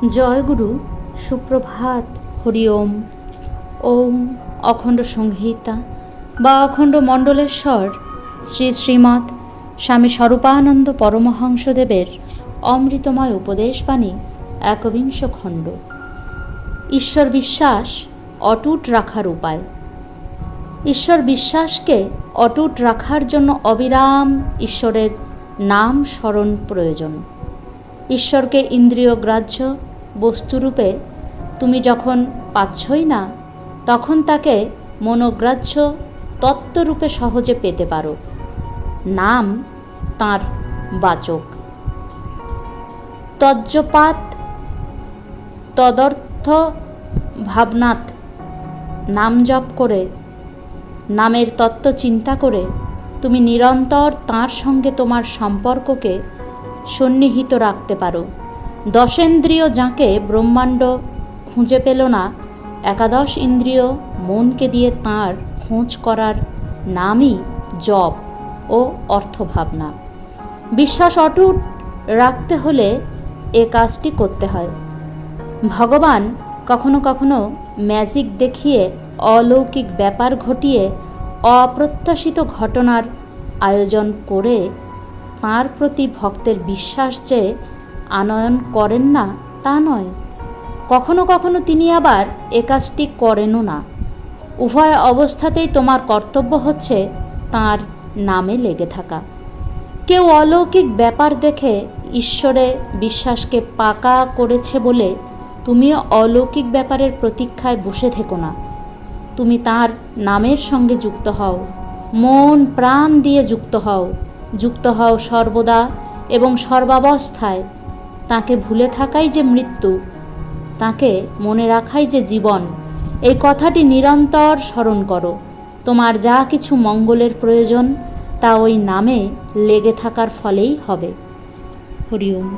জয়গুরু, সুপ্রভাত, হরি ওম। ওম অখণ্ড সংহিতা বা অখণ্ড মণ্ডলেশ্বর শ্রী শ্রীমৎ স্বামী স্বরূপানন্দ পরমহংসদেবের অমৃতময় উপদেশবাণী, একবিংশ খণ্ড। ঈশ্বর বিশ্বাস অটুট রাখার উপায়। ঈশ্বর বিশ্বাসকে অটুট রাখার জন্য অবিরাম ঈশ্বরের নাম স্মরণ প্রয়োজন। ঈশ্বরকে ইন্দ্রিয় গ্রাহ্য বস্তুরূপে তুমি যখন পাচ্ছই না, তখন তাকে মনোগ্রাহ্য তত্ত্বরূপে সহজে পেতে পারো। নাম তাঁর বাচক। তজ্জপাত তদর্থ ভাবনাথ। নাম জপ করে, নামের তত্ত্ব চিন্তা করে তুমি নিরন্তর তাঁর সঙ্গে তোমার সম্পর্ককে সন্নিহিত রাখতে পারো। দশেন্দ্রিয় যাকে ব্রহ্মাণ্ড খুঁজে পেল না, একাদশ ইন্দ্রিয় মনকে দিয়ে তাঁর খোঁজ করার নামই জপ ও অর্থভাবনা। বিশ্বাস অটুট রাখতে হলে এ কাজটি করতে হয়। ভগবান কখনো কখনো ম্যাজিক দেখিয়ে, অলৌকিক ব্যাপার ঘটিয়ে, অপ্রত্যাশিত ঘটনার আয়োজন করে তাঁর প্রতি ভক্তের বিশ্বাস যে আনয়ন করেন না তা নয়। কখনো কখনো তিনি আবার এ কাজটি করেনও না। উভয় অবস্থাতেই তোমার কর্তব্য হচ্ছে তাঁর নামে লেগে থাকা। কেউ অলৌকিক ব্যাপার দেখে ঈশ্বরে বিশ্বাসকে পাকা করেছে বলে তুমিও অলৌকিক ব্যাপারের প্রতীক্ষায় বসে থেকো না। তুমি তাঁর নামের সঙ্গে যুক্ত হও, মন প্রাণ দিয়ে যুক্ত হও সর্বদা এবং সর্বাবস্থায়। তাকে ভুলে থাকাই যে মৃত্যু, তাকে মনে রাখাই যে জীবন। এই কথাটি নিরন্তর স্মরণ করো। তোমার যা কিছু মঙ্গলের প্রয়োজন তা ওই নামে লেগে থাকার ফলেই হবে। হরি ওম।